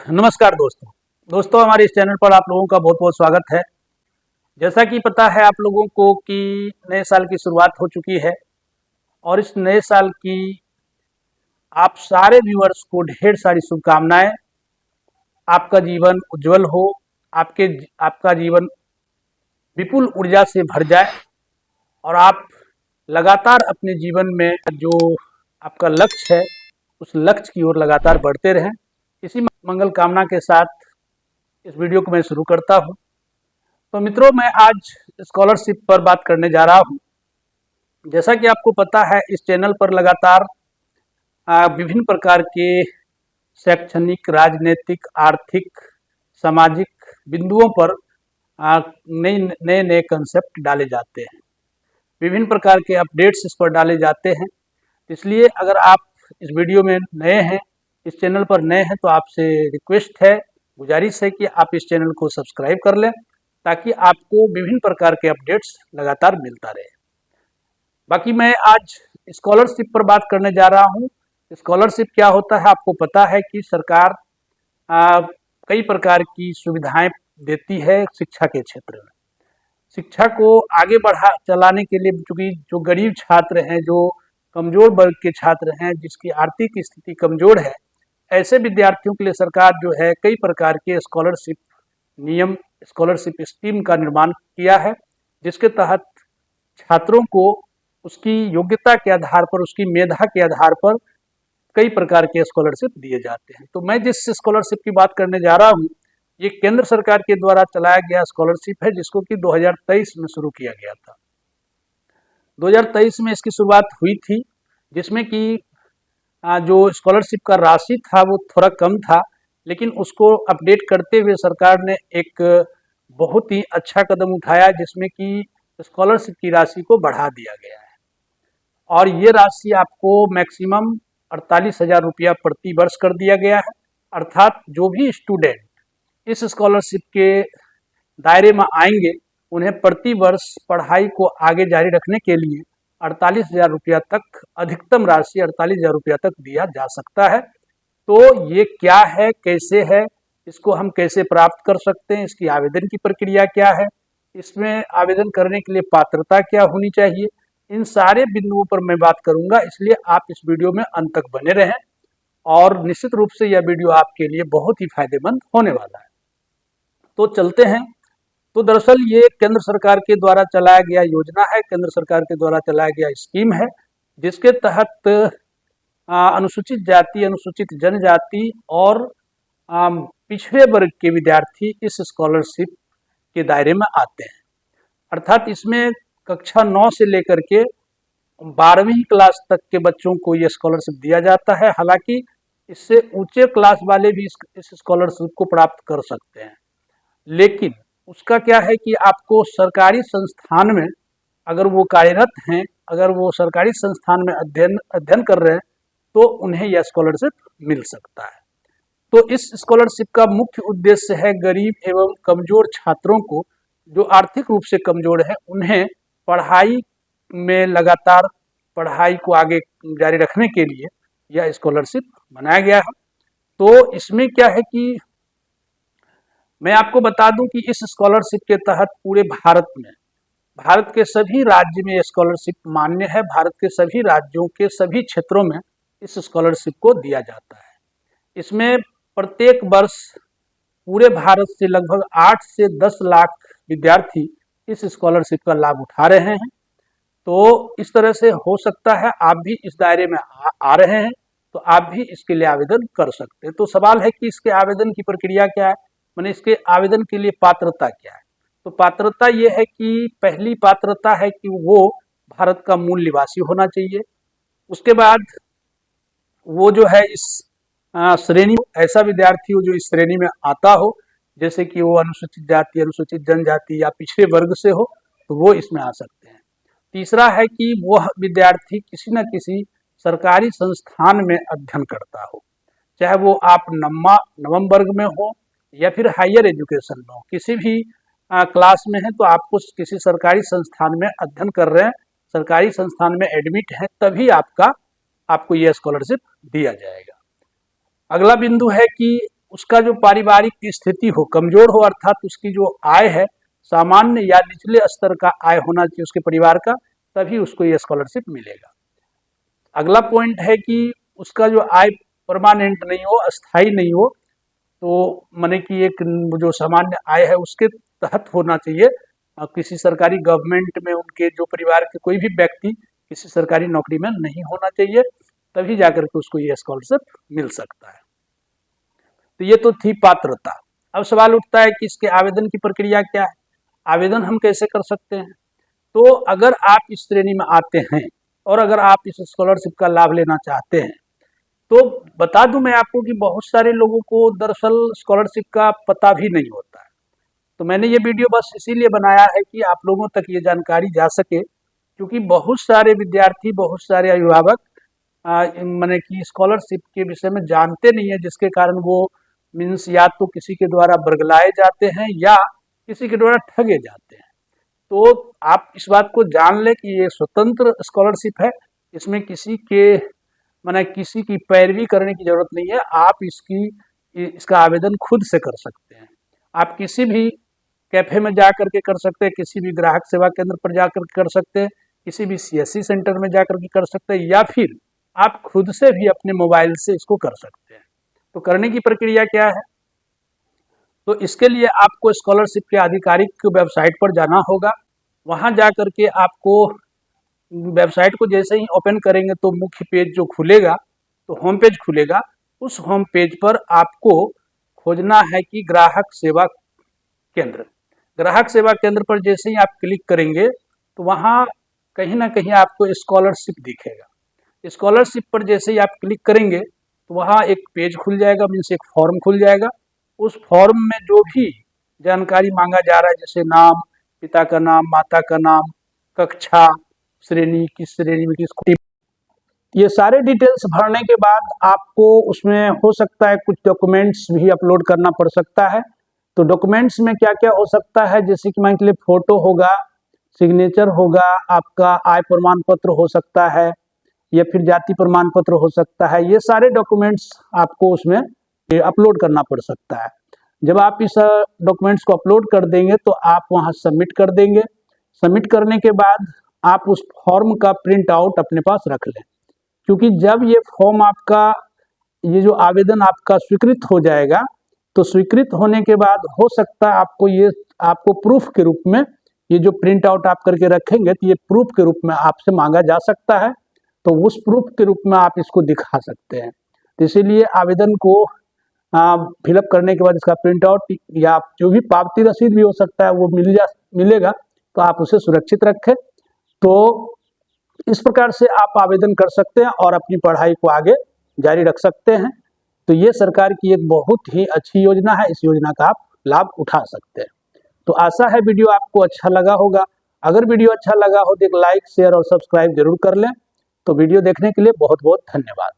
नमस्कार दोस्तों हमारे इस चैनल पर आप लोगों का बहुत बहुत स्वागत है। जैसा कि पता है आप लोगों को कि नए साल की शुरुआत हो चुकी है और इस नए साल की आप सारे व्यूअर्स को ढेर सारी शुभकामनाएं। आपका जीवन उज्जवल हो, आपका जीवन विपुल ऊर्जा से भर जाए और आप लगातार अपने जीवन में जो आपका लक्ष्य है उस लक्ष्य की ओर लगातार बढ़ते रहें। इसी मंगल कामना के साथ इस वीडियो को मैं शुरू करता हूं। तो मित्रों, मैं आज स्कॉलरशिप पर बात करने जा रहा हूं। जैसा कि आपको पता है इस चैनल पर लगातार विभिन्न प्रकार के शैक्षणिक, राजनीतिक, आर्थिक, सामाजिक बिंदुओं पर नए नए कंसेप्ट डाले जाते हैं, विभिन्न प्रकार के अपडेट्स इस पर डाले जाते हैं। इसलिए अगर आप इस वीडियो में नए हैं, इस चैनल पर नए हैं, तो आपसे रिक्वेस्ट है, गुजारिश है कि आप इस चैनल को सब्सक्राइब कर लें ताकि आपको विभिन्न प्रकार के अपडेट्स लगातार मिलता रहे। बाकी मैं आज स्कॉलरशिप पर बात करने जा रहा हूं। स्कॉलरशिप क्या होता है? आपको पता है कि सरकार कई प्रकार की सुविधाएं देती है शिक्षा के क्षेत्र में। शिक्षा को आगे चलाने के लिए, क्योंकि जो गरीब छात्र हैं, जो कमजोर वर्ग के छात्र हैं, जिसकी आर्थिक स्थिति कमजोर है, ऐसे विद्यार्थियों के लिए सरकार जो है कई प्रकार के स्कॉलरशिप नियम, स्कॉलरशिप स्कीम का निर्माण किया है, जिसके तहत छात्रों को उसकी योग्यता के आधार पर, उसकी मेधा के आधार पर कई प्रकार के स्कॉलरशिप दिए जाते हैं। तो मैं जिस स्कॉलरशिप की बात करने जा रहा हूँ, ये केंद्र सरकार के द्वारा चलाया गया स्कॉलरशिप है, जिसको कि 2023 में शुरू किया गया था। 2023 में इसकी शुरुआत हुई थी, जिसमें कि जो स्कॉलरशिप का राशि था वो थोड़ा कम था, लेकिन उसको अपडेट करते हुए सरकार ने एक बहुत ही अच्छा कदम उठाया, जिसमें कि स्कॉलरशिप की राशि को बढ़ा दिया गया है और ये राशि आपको मैक्सिमम 48,000 रुपया प्रति वर्ष कर दिया गया है। अर्थात जो भी स्टूडेंट इस स्कॉलरशिप के दायरे में आएंगे, उन्हें प्रति वर्ष पढ़ाई को आगे जारी रखने के लिए 48,000 रुपया तक, अधिकतम राशि 48,000 रुपया तक दिया जा सकता है। तो ये क्या है, कैसे है, इसको हम कैसे प्राप्त कर सकते हैं, इसकी आवेदन की प्रक्रिया क्या है, इसमें आवेदन करने के लिए पात्रता क्या होनी चाहिए, इन सारे बिंदुओं पर मैं बात करूंगा। इसलिए आप इस वीडियो में अंत तक बने रहें और निश्चित रूप से यह वीडियो आपके लिए बहुत ही फायदेमंद होने वाला है। तो चलते हैं। तो दरअसल ये केंद्र सरकार के द्वारा चलाया गया योजना है, केंद्र सरकार के द्वारा चलाया गया स्कीम है, जिसके तहत अनुसूचित जाति, अनुसूचित जनजाति और पिछड़े वर्ग के विद्यार्थी इस स्कॉलरशिप के दायरे में आते हैं। अर्थात इसमें कक्षा 9 से लेकर के 12वीं क्लास तक के बच्चों को यह स्कॉलरशिप दिया जाता है। हालांकि इससे ऊंचे क्लास वाले भी इस स्कॉलरशिप को प्राप्त कर सकते हैं, लेकिन उसका क्या है कि आपको सरकारी संस्थान में अगर वो कार्यरत हैं, अगर वो सरकारी संस्थान में अध्ययन कर रहे हैं, तो उन्हें यह स्कॉलरशिप मिल सकता है। तो इस स्कॉलरशिप का मुख्य उद्देश्य है गरीब एवं कमजोर छात्रों को, जो आर्थिक रूप से कमजोर है, उन्हें पढ़ाई में लगातार पढ़ाई को आगे जारी रखने के लिए यह स्कॉलरशिप बनाया गया है। तो इसमें क्या है कि मैं आपको बता दूं कि इस स्कॉलरशिप के तहत पूरे भारत में, भारत के सभी राज्य में यह स्कॉलरशिप मान्य है। भारत के सभी राज्यों के सभी क्षेत्रों में इस स्कॉलरशिप को दिया जाता है। इसमें प्रत्येक वर्ष पूरे भारत से लगभग 8 से 10 लाख विद्यार्थी इस स्कॉलरशिप का लाभ उठा रहे हैं। तो इस तरह से हो सकता है आप भी इस दायरे में आ रहे हैं, तो आप भी इसके लिए आवेदन कर सकते हैं। तो सवाल है कि इसके आवेदन की प्रक्रिया क्या है, मैंने इसके आवेदन के लिए पात्रता क्या है। तो पात्रता ये है कि पहली पात्रता है कि वो भारत का मूल निवासी होना चाहिए। उसके बाद वो जो है इस श्रेणी, ऐसा विद्यार्थी हो जो इस श्रेणी में आता हो, जैसे कि वो अनुसूचित जाति, अनुसूचित जनजाति या पिछड़े वर्ग से हो, तो वो इसमें आ सकते हैं। तीसरा है कि वह विद्यार्थी किसी न किसी सरकारी संस्थान में अध्ययन करता हो, चाहे वो आप नवम वर्ग में हो या फिर हायर एजुकेशन में हो, किसी भी क्लास में है, तो आपको किसी सरकारी संस्थान में अध्ययन कर रहे हैं, सरकारी संस्थान में एडमिट है, तभी आपको यह स्कॉलरशिप दिया जाएगा। अगला बिंदु है कि उसका जो पारिवारिक स्थिति हो, कमजोर हो, अर्थात उसकी जो आय है सामान्य या निचले स्तर का आय होना चाहिए उसके परिवार का, तभी उसको ये स्कॉलरशिप मिलेगा। अगला पॉइंट है कि उसका जो आय परमानेंट नहीं हो, अस्थाई नहीं हो, तो माने कि एक जो सामान्य आय है उसके तहत होना चाहिए। किसी सरकारी गवर्नमेंट में उनके जो परिवार के कोई भी व्यक्ति किसी सरकारी नौकरी में नहीं होना चाहिए, तभी जाकर के उसको ये स्कॉलरशिप मिल सकता है। तो ये तो थी पात्रता। अब सवाल उठता है कि इसके आवेदन की प्रक्रिया क्या है, आवेदन हम कैसे कर सकते हैं। तो अगर आप इस श्रेणी में आते हैं और अगर आप इस स्कॉलरशिप का लाभ लेना चाहते हैं, तो बता दूं मैं आपको कि बहुत सारे लोगों को दरअसल स्कॉलरशिप का पता भी नहीं होता है। तो मैंने ये वीडियो बस इसीलिए बनाया है कि आप लोगों तक ये जानकारी जा सके, क्योंकि बहुत सारे विद्यार्थी, बहुत सारे अभिभावक माने कि स्कॉलरशिप के विषय में जानते नहीं है, जिसके कारण वो मीन्स या तो किसी के द्वारा बरगलाए जाते हैं या किसी के द्वारा ठगे जाते हैं। तो आप इस बात को जान लें कि ये स्वतंत्र स्कॉलरशिप है, इसमें किसी के माने किसी की पैरवी करने की जरूरत नहीं है। आप इसका आवेदन खुद से कर सकते हैं। आप किसी भी कैफे में जा करके कर सकते हैं, किसी भी ग्राहक सेवा केंद्र पर जाकर कर सकते हैं, किसी भी सीएससी सेंटर में जाकर के कर सकते हैं, या फिर आप खुद से भी अपने मोबाइल से इसको कर सकते हैं। तो करने की प्रक्रिया क्या है, तो इसके लिए आपको स्कॉलरशिप के आधिकारिक वेबसाइट पर जाना होगा। वहां जाकर के आपको वेबसाइट को जैसे ही ओपन करेंगे तो मुख्य पेज जो खुलेगा, तो होम पेज खुलेगा। उस होम पेज पर आपको खोजना है कि ग्राहक सेवा केंद्र। ग्राहक सेवा केंद्र पर जैसे ही आप क्लिक करेंगे तो वहाँ कहीं ना कहीं आपको स्कॉलरशिप दिखेगा। स्कॉलरशिप पर जैसे ही आप क्लिक करेंगे तो वहाँ एक पेज खुल जाएगा, मीन्स एक फॉर्म खुल जाएगा। उस फॉर्म में जो भी जानकारी मांगा जा रहा है, जैसे नाम, पिता का नाम, माता का नाम, कक्षा, श्रेणी, किस श्रेणी में किस, ये सारे डिटेल्स भरने के बाद आपको उसमें हो सकता है कुछ डॉक्यूमेंट्स भी अपलोड करना पड़ सकता है। तो डॉक्यूमेंट्स में क्या क्या हो सकता है, जैसे कि मान के लिए फोटो होगा, सिग्नेचर होगा, आपका आय प्रमाण पत्र हो सकता है, या फिर जाति प्रमाण पत्र हो सकता है। ये सारे डॉक्यूमेंट्स आपको उसमें अपलोड करना पड़ सकता है। जब आप इस डॉक्यूमेंट्स को अपलोड कर देंगे तो आप वहाँ सबमिट कर देंगे। सबमिट करने के बाद आप उस फॉर्म का प्रिंट आउट अपने पास रख लें, क्योंकि जब ये फॉर्म आपका, ये जो आवेदन आपका स्वीकृत हो जाएगा, तो स्वीकृत होने के बाद हो सकता है आपको प्रूफ के रूप में ये जो प्रिंट आउट आप करके रखेंगे, तो ये प्रूफ के रूप में आपसे मांगा जा सकता है। तो उस प्रूफ के रूप में आप इसको दिखा सकते हैं। तो इसीलिए आवेदन को फिलअप करने के बाद इसका प्रिंट आउट या जो भी पावती रसीद भी हो सकता है वो मिलेगा, तो आप उसे सुरक्षित रखें। तो इस प्रकार से आप आवेदन कर सकते हैं और अपनी पढ़ाई को आगे जारी रख सकते हैं। तो ये सरकार की एक बहुत ही अच्छी योजना है, इस योजना का आप लाभ उठा सकते हैं। तो आशा है वीडियो आपको अच्छा लगा होगा। अगर वीडियो अच्छा लगा हो तो एक लाइक, शेयर और सब्सक्राइब जरूर कर लें। तो वीडियो देखने के लिए बहुत बहुत धन्यवाद।